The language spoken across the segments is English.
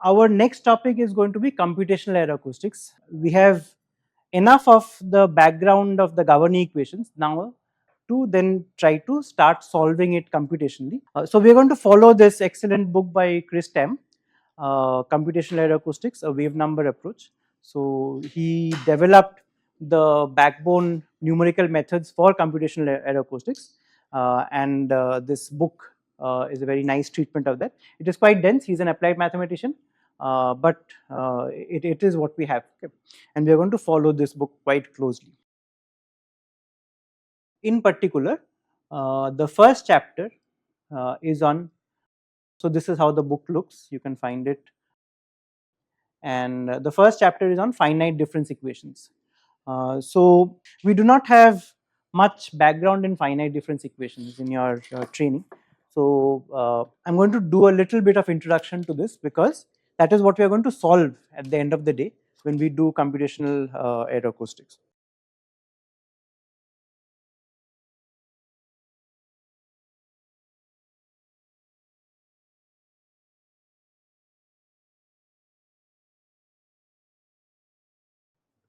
our next topic is going to be computational aeroacoustics. We have enough of the background of the governing equations now to then try to start solving it computationally. So we are going to follow this excellent book by Chris Tam, Computational Aeroacoustics, a wave number approach. So he developed the backbone numerical methods for computational aeroacoustics, and this book is a very nice treatment of that. It is quite dense. He's an applied mathematician, but it is what we have, okay? And we are going to follow this book quite closely. In particular, the first chapter is on, so this is how the book looks, you can find it, and the first chapter is on finite difference equations. So we do not have much background in finite difference equations in your training. So I'm going to do a little bit of introduction to this because that is what we are going to solve at the end of the day when we do computational aeroacoustics.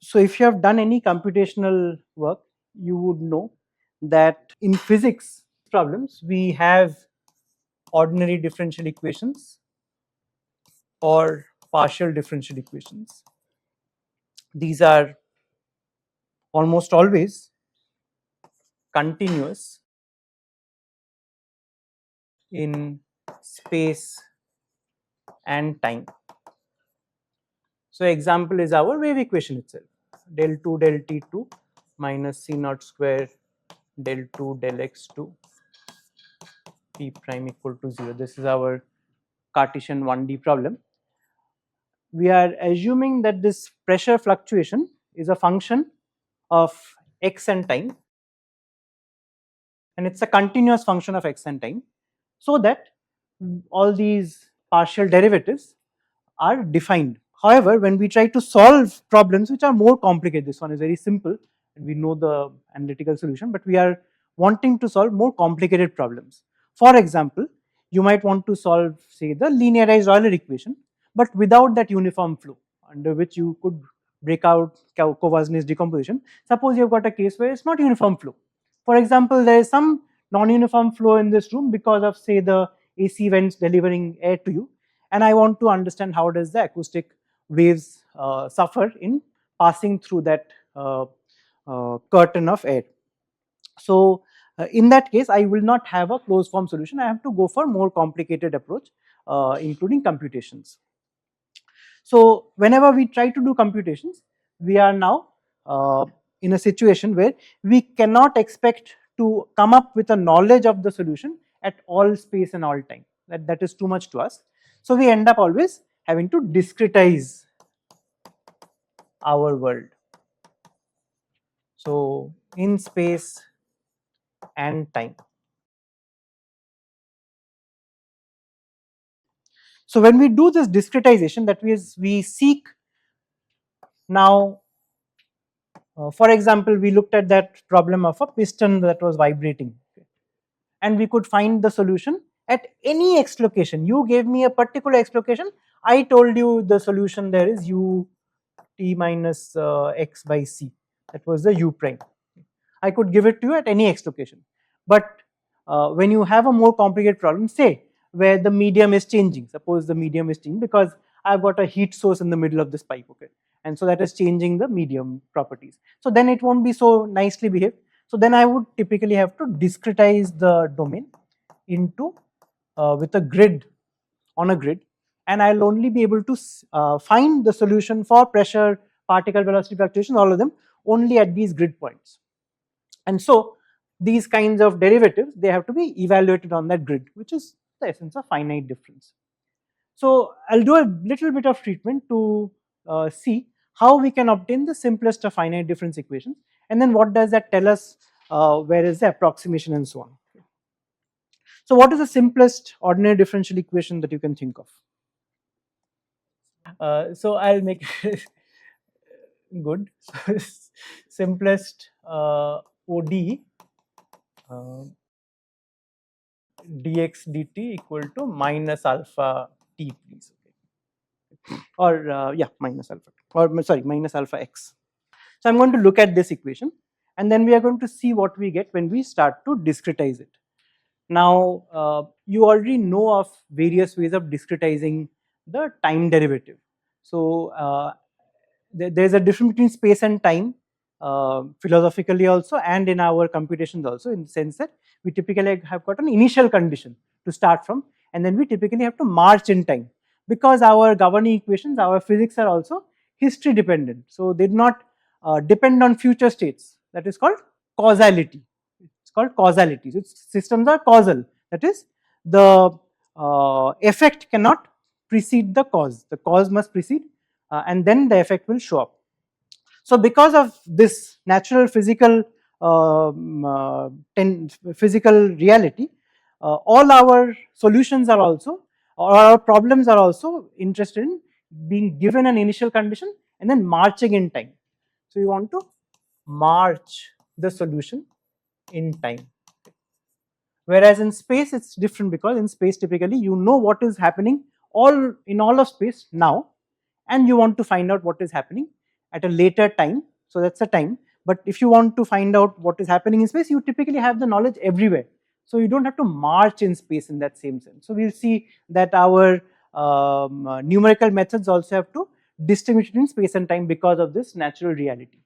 So if you have done any computational work, you would know that in physics problems we have ordinary differential equations or partial differential equations. These are almost always continuous in space and time. So example is our wave equation itself, del 2 del t2 minus c naught square del 2 del x2 p prime equal to 0. This is our Cartesian 1D problem. We are assuming that this pressure fluctuation is a function of x and time, and it's a continuous function of x and time, so that all these partial derivatives are defined. However, when we try to solve problems which are more complicated, this one is very simple and we know the analytical solution, but we are wanting to solve more complicated problems. For example, you might want to solve, say, the linearized Euler equation, but without that uniform flow, under which you could break out Courvoisier's decomposition. Suppose you have got a case where it's not uniform flow. For example, there is some non-uniform flow in this room because of, say, the AC vents delivering air to you, and I want to understand how does the acoustic waves suffer in passing through that curtain of air. So in that case, I will not have a closed form solution. I have to go for more complicated approach, including computations. So whenever we try to do computations, we are now in a situation where we cannot expect to come up with a knowledge of the solution at all space and all time. That is too much to us. So we end up always having to discretize our world. So in space and time. So when we do this discretization, that means we seek now, for example, we looked at that problem of a piston that was vibrating, and we could find the solution at any x location. You gave me a particular x location, I told you the solution there is u t minus x by c, that was the u prime. I could give it to you at any x location. But when you have a more complicated problem, say where the medium is changing, suppose the medium is changing because I've got a heat source in the middle of this pipe, okay, and so that is changing the medium properties. So then it won't be so nicely behaved. So then I would typically have to discretize the domain into with a grid, on a grid, and I'll only be able to find the solution for pressure, particle velocity fluctuation, all of them only at these grid points. And so these kinds of derivatives, they have to be evaluated on that grid, which is the essence of finite difference. So I'll do a little bit of treatment to see how we can obtain the simplest of finite difference equations, and then what does that tell us, where is the approximation and so on. So what is the simplest ordinary differential equation that you can think of? So I'll make it good. Simplest ODE dx dt equal to minus alpha t, please. Okay. or yeah, minus alpha, or sorry, minus alpha x. So I'm going to look at this equation, and then we are going to see what we get when we start to discretize it. Now, you already know of various ways of discretizing the time derivative. So, there is a difference between space and time, philosophically also, and in our computations also, in the sense that we typically have got an initial condition to start from, and then we typically have to march in time, because our governing equations, our physics are also history dependent. So, they do not depend on future states. That is called causality. It's called causality. So, systems are causal. That is, the effect cannot precede the cause. The cause must precede, and then the effect will show up. So, because of this natural physical physical reality, all our solutions are also, or our problems are also interested in being given an initial condition and then marching in time. So, you want to march the solution in time. Whereas in space it's different, because in space typically you know what is happening all of space now, and you want to find out what is happening at a later time. So that's the time. But if you want to find out what is happening in space, you typically have the knowledge everywhere. So you don't have to march in space in that same sense. So we'll see that our numerical methods also have to distinguish between space and time because of this natural reality.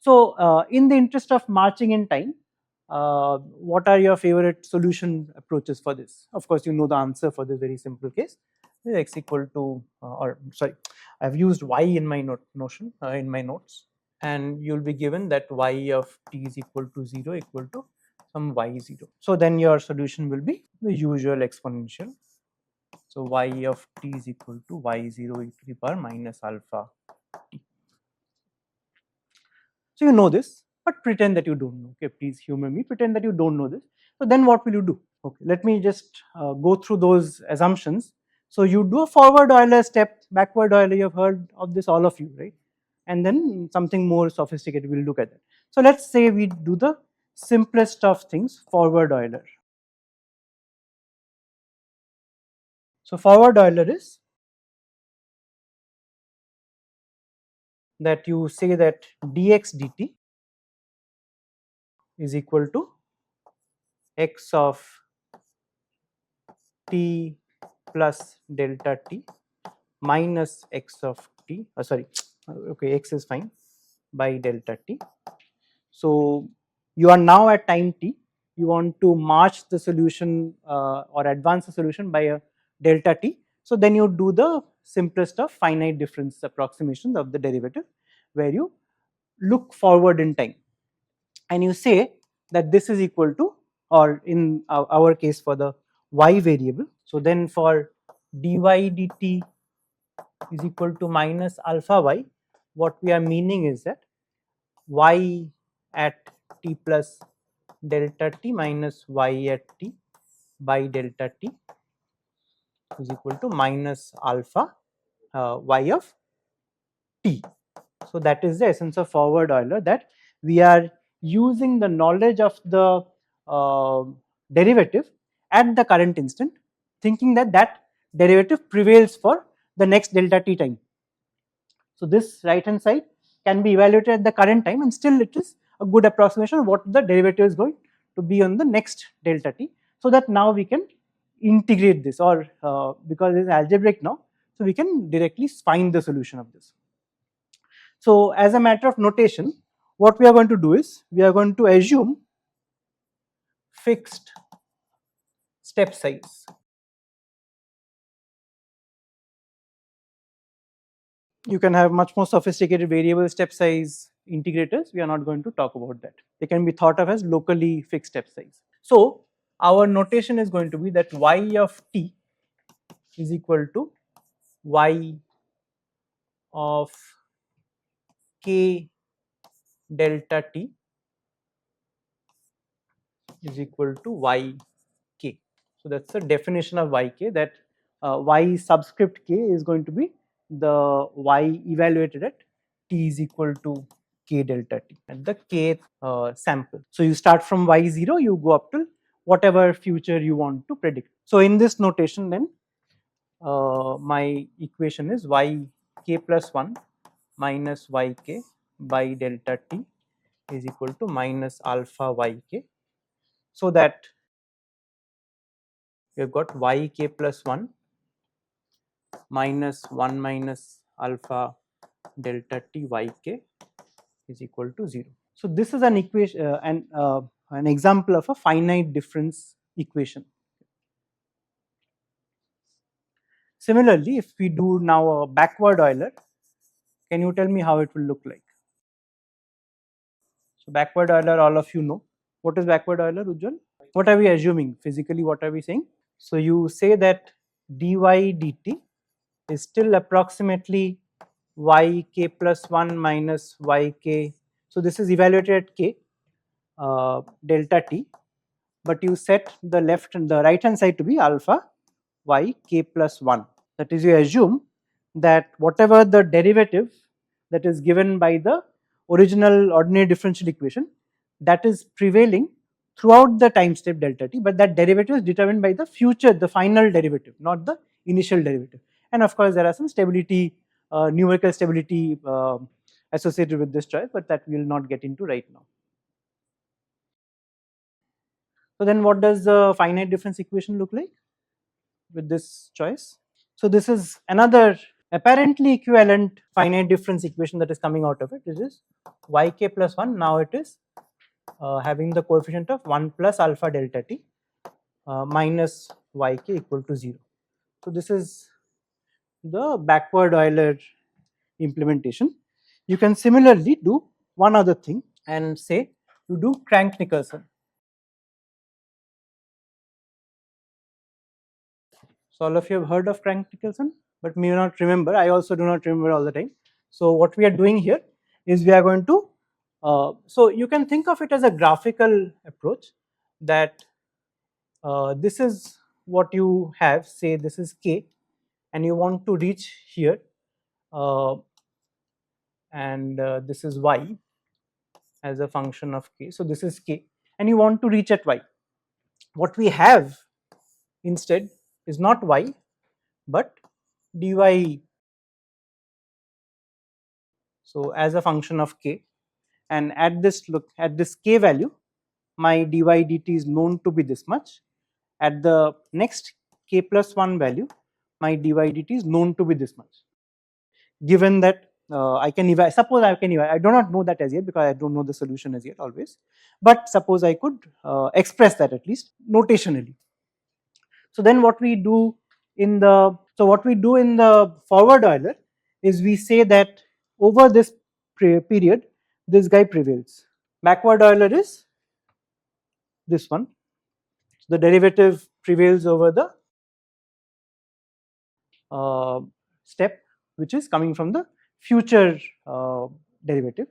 So, in the interest of marching in time, what are your favorite solution approaches for this? Of course, you know the answer for this very simple case. X equal to, or sorry, I have used y in my notion in my notes, and you will be given that y of t is equal to 0 equal to some y0. So then your solution will be the usual exponential. So y of t is equal to y0 e to the power minus alpha t. So you know this, but pretend that you don't know. Okay, please humor me. Pretend that you don't know this. So then what will you do? Okay, let me just go through those assumptions. So you do a forward Euler step, backward Euler. You have heard of this, all of you, right? And then something more sophisticated. We'll look at that. So let's say we do the simplest of things, forward Euler. So forward Euler is that you say that dx dt is equal to x of t plus delta t minus x of t, sorry, okay, x is fine, by delta t. So you are now at time t, you want to march the solution or advance the solution by a delta t. So then you do the simplest of finite difference approximations of the derivative, where you look forward in time and you say that this is equal to, or in our case for the y variable. So then for dy dt is equal to minus alpha y, what we are meaning is that y at t plus delta t minus y at t by delta t is equal to minus alpha y of t. So that is the essence of forward Euler, that we are using the knowledge of the derivative at the current instant, thinking that that derivative prevails for the next delta t time. So this right hand side can be evaluated at the current time, and still it is a good approximation of what the derivative is going to be on the next delta t. So that now we can integrate this, or because it is algebraic now, so we can directly find the solution of this. So as a matter of notation, what we are going to do is we are going to assume fixed step size. You can have much more sophisticated variable step size integrators. We are not going to talk about that. They can be thought of as locally fixed step size. So our notation is going to be that y of t is equal to y of k delta t is equal to yk. So that's the definition of yk, that y subscript k is going to be the y evaluated at t is equal to k delta t at the kth sample. So you start from y0, you go up to whatever future you want to predict. So in this notation then, my equation is yk plus 1 minus yk by delta t is equal to minus alpha yk. So that we have got yk plus 1 minus 1 minus alpha delta t yk is equal to 0. So this is an equation, an example of a finite difference equation. Similarly, if we do now a backward Euler, can you tell me how it will look like? So backward Euler, all of you know. What is backward Euler, Ujjwal? What are we assuming? Physically, what are we saying? So you say that dy dt is still approximately yk plus 1 minus yk. So this is evaluated at k delta t, but you set the left and the right hand side to be alpha yk plus 1. That is, you assume that whatever the derivative that is given by the original ordinary differential equation, that is prevailing throughout the time step delta t, but that derivative is determined by the future, the final derivative, not the initial derivative. And of course, there are some stability, numerical stability associated with this choice, but that we will not get into right now. So then what does the finite difference equation look like with this choice? So this is another apparently equivalent finite difference equation that is coming out of it. This is yk plus 1. Now it is having the coefficient of 1 plus alpha delta t minus yk equal to 0. So this is the backward Euler implementation. You can similarly do one other thing and say you do Crank-Nicholson. So all of you have heard of Crank-Nicholson, but may not remember. I also do not remember all the time. So what we are doing here is we are going to, so you can think of it as a graphical approach, that this is what you have, say this is k, and you want to reach here, and this is y as a function of k. So this is k, and you want to reach at y. What we have instead is not y, but dy. So as a function of k, and at this k value, my dy dt is known to be this much. At the next k plus 1 value, my dy dt is known to be this much. Given that I can suppose I can I do not know that as yet because I don't know the solution as yet always, but suppose I could express that at least notationally. So then what we do in the forward Euler is we say that over this period this guy prevails. Backward Euler is this one. So the derivative prevails over the step which is coming from the future derivative,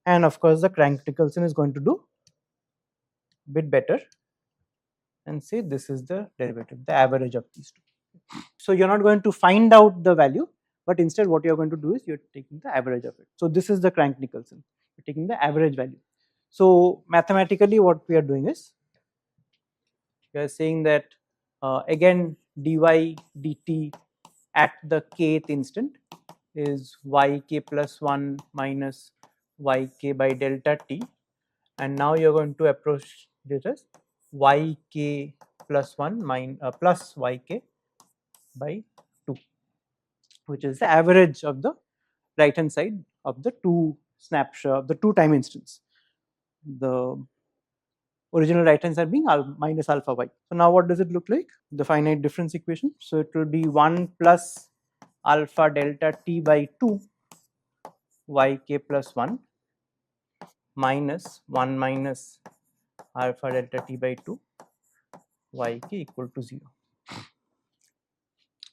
and of course the Crank-Nicholson is going to do a bit better and say this is the derivative, the average of these two. So you're not going to find out the value, but instead what you're going to do is you're taking the average of it. So this is the Crank-Nicholson, you're taking the average value. So mathematically what we are doing is we are saying that again dy dt at the kth instant is yk plus 1 minus yk by delta t, and now you're going to approach this as yk plus 1 plus yk by 2, which is the average of the right hand side of the two snapshot, the two time instants. The original right hand side being minus alpha y. So now what does it look like? The finite difference equation. So it will be 1 plus alpha delta t by 2 yk plus 1 minus 1 minus alpha delta t by 2 yk equal to 0.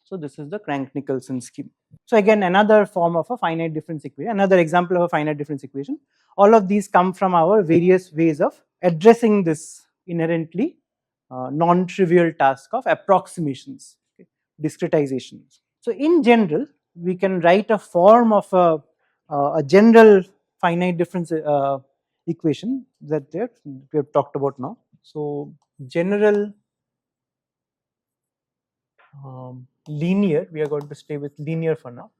So this is the Crank-Nicholson scheme. So again another form of a finite difference equation, another example of a finite difference equation. All of these come from our various ways of addressing this inherently non-trivial task of approximations, okay, discretizations. So in general, we can write a form of a general finite difference equation that we have talked about now. So general linear, we are going to stay with linear for now,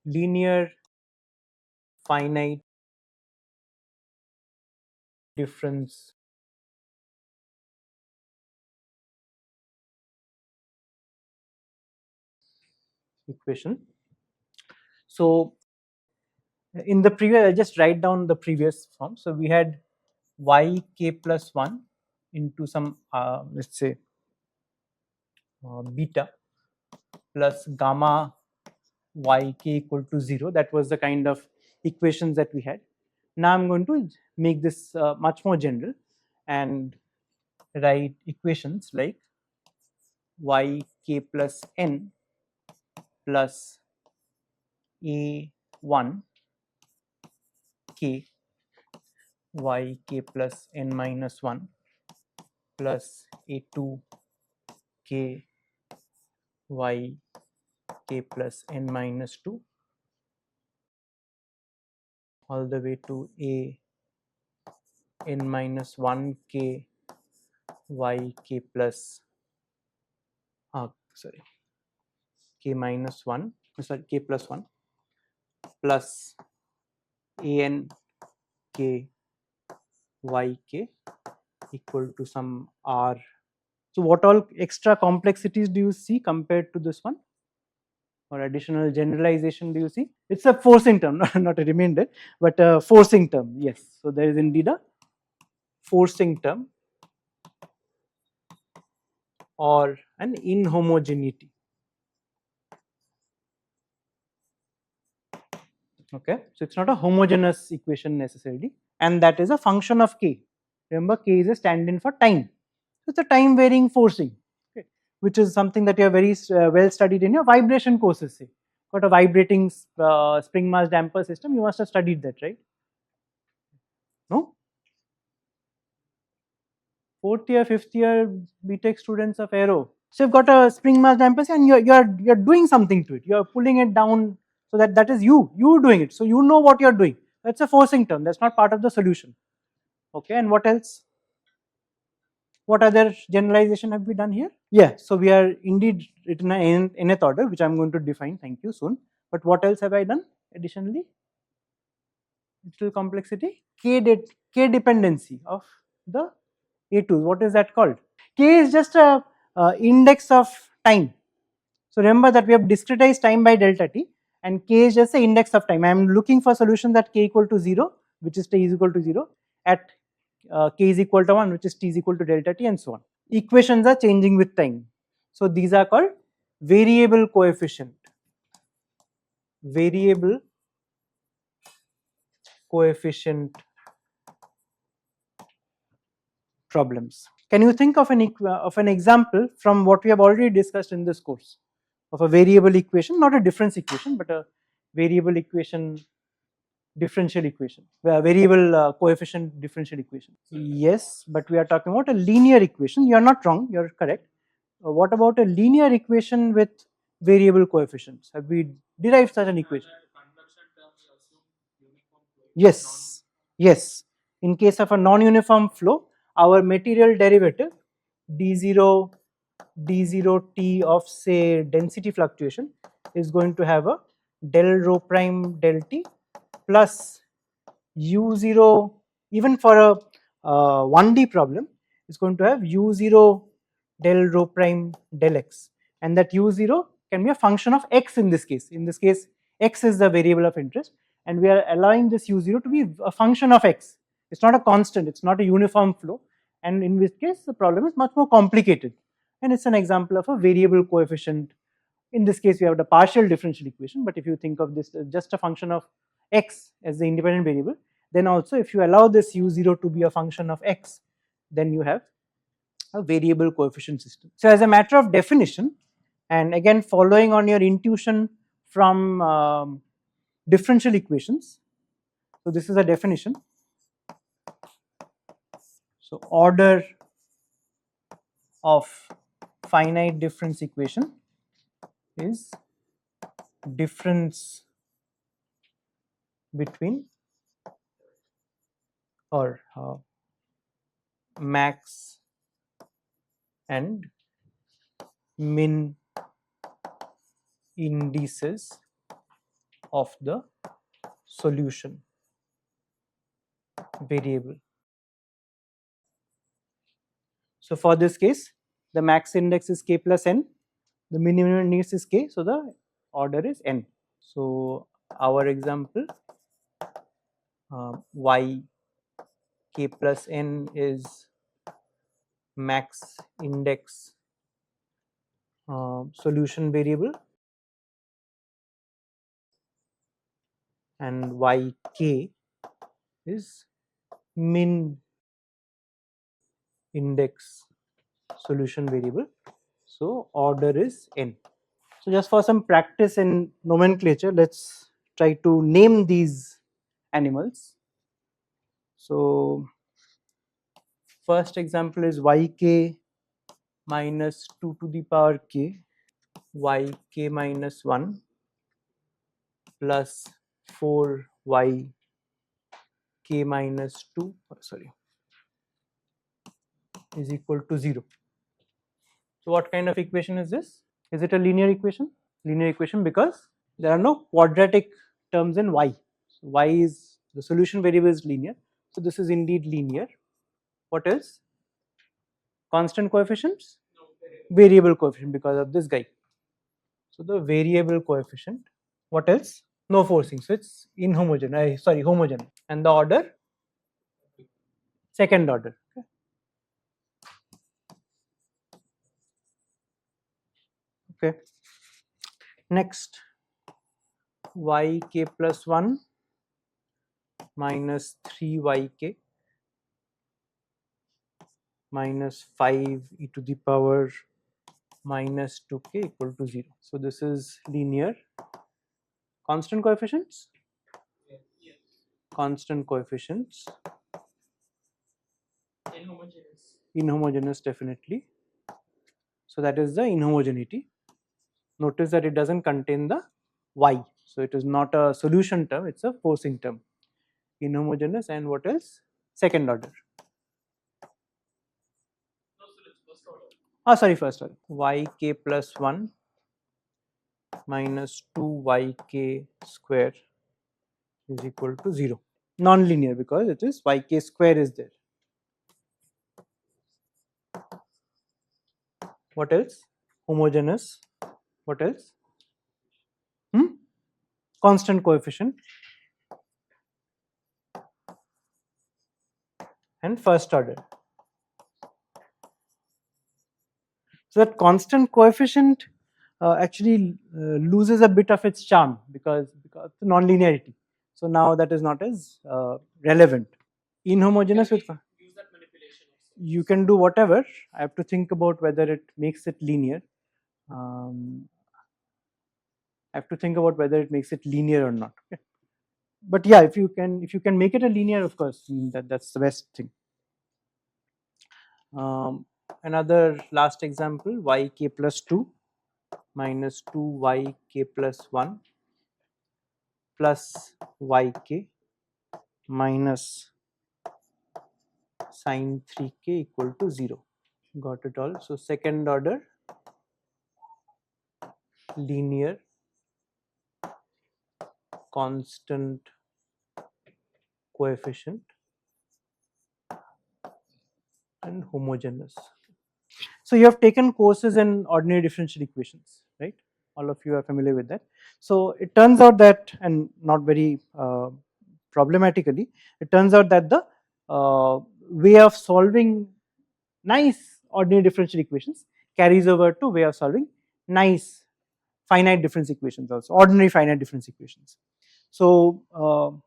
linear finite difference equation. So in the previous, I'll just write down the previous form. So we had yk plus 1 into some let's say beta plus gamma yk equal to 0. That was the kind of equations that we had. Now I'm going to make this much more general and write equations like yk plus n plus a1 k yk plus n minus 1 plus a2 k yk plus n minus 2 all the way to a n minus 1 k yk plus sorry k minus 1 sorry k plus 1 plus an k yk equal to some r. So what all extra complexities do you see compared to this one, or additional generalization do you see? It's a forcing term, not a remainder, but a forcing term. Yes, so there is indeed a forcing term or an inhomogeneity. Okay, so it's not a homogeneous equation necessarily, and that is a function of k. Remember, k is a stand-in for time. So it's a time varying forcing, okay, which is something that you have very well studied in your vibration courses. Say, got a vibrating spring mass damper system, you must have studied that, right? No? Fourth year, fifth year BTech students of aero. So you've got a spring mass damper and you're doing something to it. You're pulling it down, so that is you doing it. So you know what you're doing. That's a forcing term. That's not part of the solution. Okay, and what else? What other generalization have we done here? Yeah, so we are indeed written in nth order, which I'm going to define. Thank you soon. But what else have I done additionally? Digital complexity, k dependency of the A2. What is that called? K is just a index of time. So remember that we have discretized time by delta t, and k is just the index of time. I am looking for solutions at k equal to 0, which is t is equal to 0, at k is equal to 1, which is t is equal to delta t, and so on. Equations are changing with time. So these are called variable coefficient. Variable coefficient problems. Can you think of an example from what we have already discussed in this course of a variable equation, not a difference equation, but a variable equation, differential equation, variable coefficient differential equation? Yes, but we are talking about a linear equation. You are not wrong, you are correct. What about a linear equation with variable coefficients? Have we derived such an equation? Yes, yes. In case of a non-uniform flow, our material derivative d0 t of say density fluctuation is going to have a del rho prime del t plus u0, even for a 1D problem, is going to have u0 del rho prime del x, and that u0 can be a function of x in this case. In this case, x is the variable of interest, and we are allowing this u0 to be a function of x. It's not a constant, it's not a uniform flow, and in this case, the problem is much more complicated, and it's an example of a variable coefficient. In this case, we have the partial differential equation, but if you think of this as just a function of x as the independent variable, then also if you allow this u0 to be a function of x, then you have a variable coefficient system. So as a matter of definition, and again following on your intuition from differential equations, so this is a definition. So order of finite difference equation is difference between or max and min indices of the solution variable. So for this case, the max index is k plus n, the minimum index is k, so the order is n. So our example, y k plus n is max index solution variable, and yk is min index solution variable. So order is n. So just for some practice in nomenclature, let's try to name these animals. So first example is yk minus 2 to the power k, yk minus 1 plus 4 yk minus 2, sorry, is equal to 0. So what kind of equation is this? Is it a linear equation? Linear equation because there are no quadratic terms in y. So y is, the solution variable is linear. So this is indeed linear. What else? Constant coefficients? Variable coefficient because of this guy. So the variable coefficient. What else? No forcing. So it's inhomogeneous. Sorry, homogeneous. And the order? Second order. Okay. Next, yk plus 1 minus 3yk minus 5 e to the power minus 2k equal to 0. So this is linear. Constant coefficients? Constant coefficients. Inhomogeneous definitely. So that is the inhomogeneity. Notice that it doesn't contain the y. So it is not a solution term, it's a forcing term. Inhomogeneous, and what else? Second order. Sorry, first order. Yk plus 1 minus 2yk square is equal to 0. Non-linear because it is yk square is there. What else? Homogeneous. What else? Constant coefficient. And first order. So that constant coefficient actually loses a bit of its charm because of the non-linearity. So now that is not as relevant. Inhomogeneous with you can do whatever. I have to think about whether it makes it linear. I have to think about whether it makes it linear or not. Okay. But yeah, if you can make it a linear, of course, that's the best thing. Another last example, yk plus 2 minus 2yk plus 1 plus yk minus sine 3k equal to 0. Got it all? So second order linear constant coefficient and homogeneous. So you have taken courses in ordinary differential equations, right? All of you are familiar with that. So it turns out that, and not very problematically, it turns out that the way of solving nice ordinary differential equations carries over to way of solving nice finite difference equations also, ordinary finite difference equations. So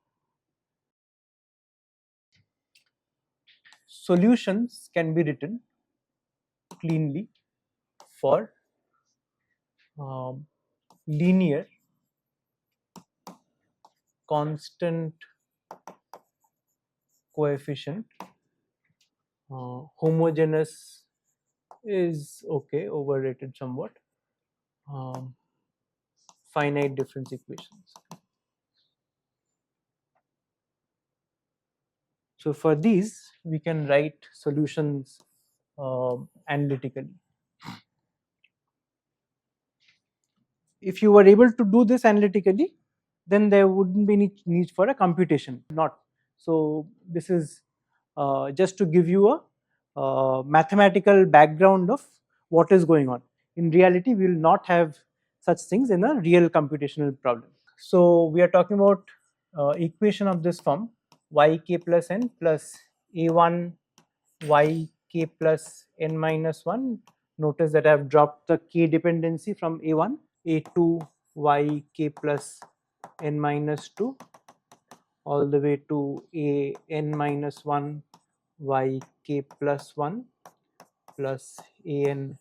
solutions can be written cleanly for linear constant coefficient. Homogeneous is okay, overrated somewhat. Finite difference equations. So for these, we can write solutions analytically. if you were able to do this analytically, then there wouldn't be any need for a computation. Not so. This is just to give you a mathematical background of what is going on. In reality, we will not have such things in a real computational problem. So we are talking about equation of this form: yk plus n plus a1 yk plus n minus 1. Notice that I have dropped the k dependency from a1, a2 yk plus n minus 2 all the way to a n minus 1 yk plus 1 plus a n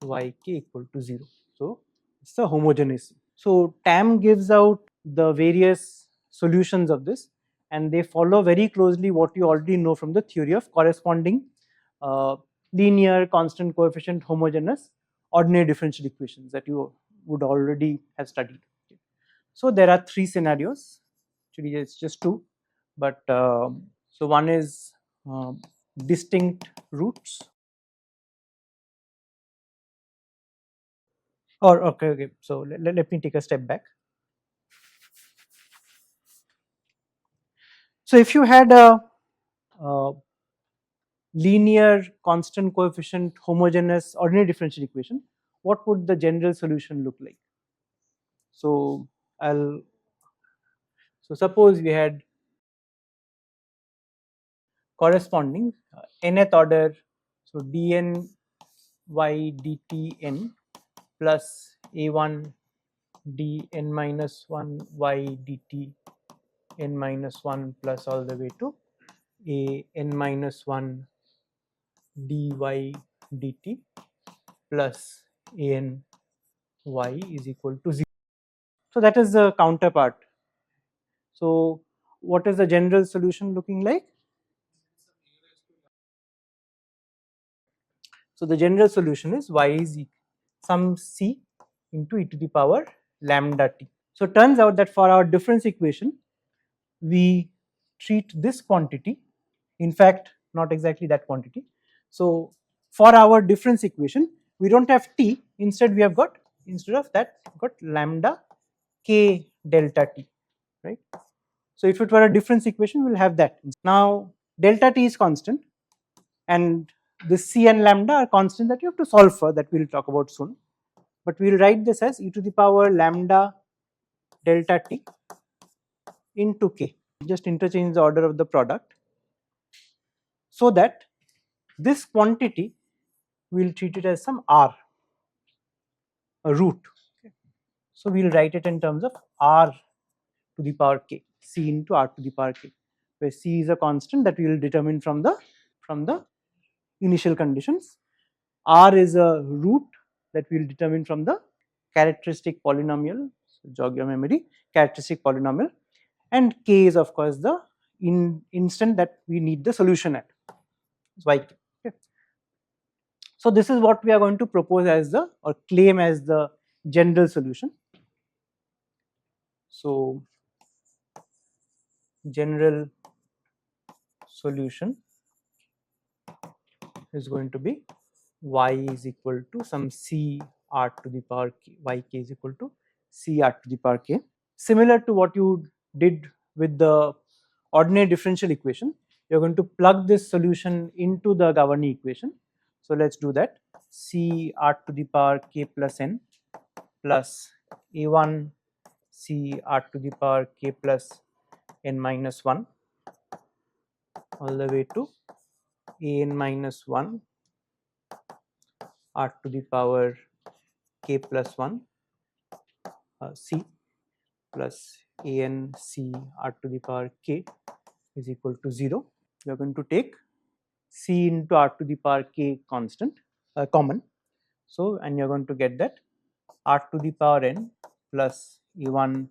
yk equal to 0. So it's a homogeneous. So TAM gives out the various solutions of this, and they follow very closely what you already know from the theory of corresponding uh, linear constant coefficient homogeneous ordinary differential equations that you would already have studied. So there are three scenarios. Actually, it's just two, but so one is distinct roots. Or okay. So let me take a step back. So if you had a linear constant coefficient homogeneous ordinary differential equation, what would the general solution look like? So I'll so suppose we had corresponding nth order, so dn y dt n plus a1 dn minus 1 y dt n minus 1 plus all the way to a n minus 1 dy dt plus a n y is equal to 0. So that is the counterpart. So what is the general solution looking like? So the general solution is y is some c into e to the power lambda t. So it turns out that for our difference equation, we treat this quantity, in fact not exactly that quantity. So for our difference equation, we don't have t, instead we have got, instead of that, got lambda k delta t, right? So if it were a difference equation, we will have that. Now delta t is constant, and this c and lambda are constant that you have to solve for, that we will talk about soon. But we will write this as e to the power lambda delta t into k. Just interchange the order of the product, so that this quantity we will treat it as some r, a root. So we will write it in terms of r to the power k, c into r to the power k, where c is a constant that we will determine from the initial conditions. R is a root that we will determine from the characteristic polynomial, so jog your memory, characteristic polynomial, and k is of course the instant that we need the solution at, so yk. Okay. So this is what we are going to propose as the, or claim as the general solution. So general solution is going to be y is equal to some c r to the power k, yk is equal to c r to the power k. Similar to what you did with the ordinary differential equation, you are going to plug this solution into the governing equation. So let's do that. C r to the power k plus n plus a1 c r to the power k plus n minus 1 all the way to a n minus 1 r to the power k plus 1 c plus a n c r to the power k is equal to 0. You are going to take c into r to the power k constant, common. So, and you are going to get that r to the power n plus a1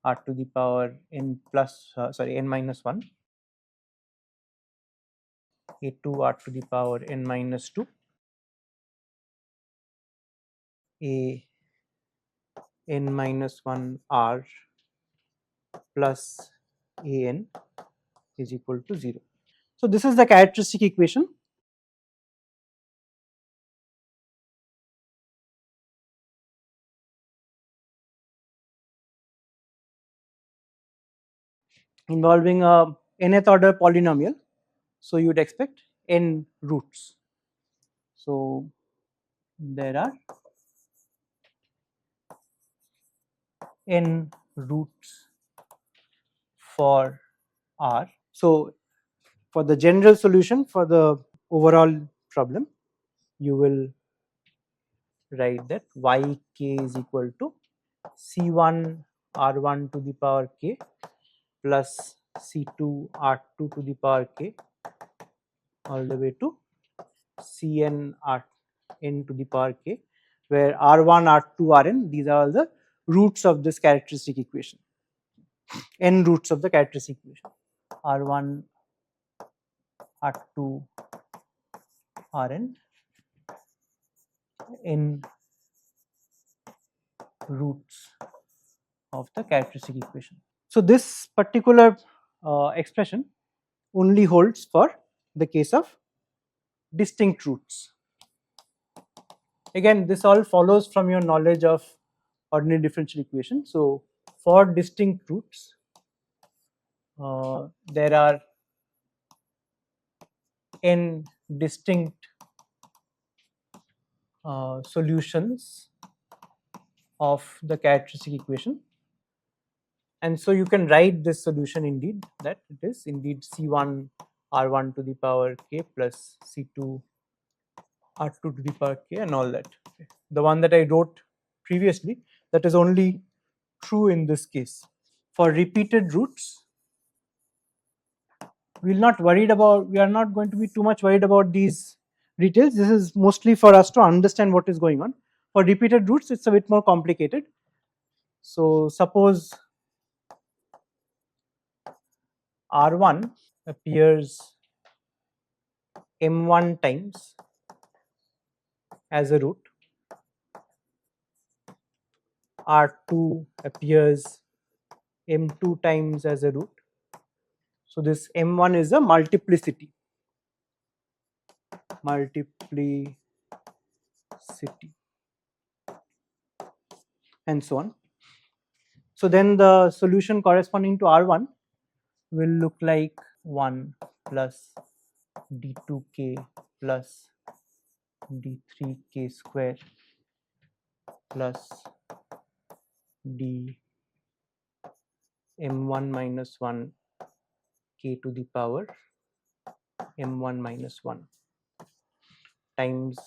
r to the power n plus n minus 1, a2 r to the power n minus 2, a n minus 1 r plus a n is equal to 0. So this is the characteristic equation. involving a nth order polynomial. So you would expect n roots. So there are n roots for R. So for the general solution for the overall problem, you will write that yk is equal to C1 R1 to the power k plus C2 R2 to the power k all the way to Cn Rn to the power k, where R1, R2, Rn, these are all the roots of this characteristic equation, n roots of the characteristic equation, R1, R2, Rn, n roots of the characteristic equation. So this particular expression only holds for the case of distinct roots. Again, this all follows from your knowledge of ordinary differential equation. So for distinct roots, there are n distinct solutions of the characteristic equation, and so you can write this solution indeed that it is indeed C1 R1 to the power k plus C2 R2 to the power k and all that. Okay. The one that I wrote previously, that is only true in this case. For repeated roots, we are not going to be too much worried about these details. This is mostly for us to understand what is going on. For repeated roots, it's a bit more complicated. So suppose R1 appears M1 times as a root, R2 appears M2 times as a root. So this M1 is a multiplicity, and so on. So then the solution corresponding to R1 will look like 1 plus d2k plus d3k square plus d m1 minus 1 k to the power m1 minus 1 times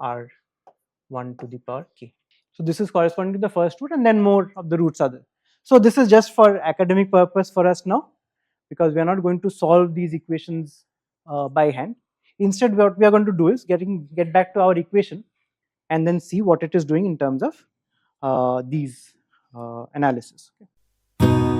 r1 to the power k. So this is corresponding to the first root, and then more of the roots are there. So this is just for academic purpose for us now, because we are not going to solve these equations by hand. Instead, what we are going to do is get back to our equation and then see what it is doing in terms of these analysis. Okay.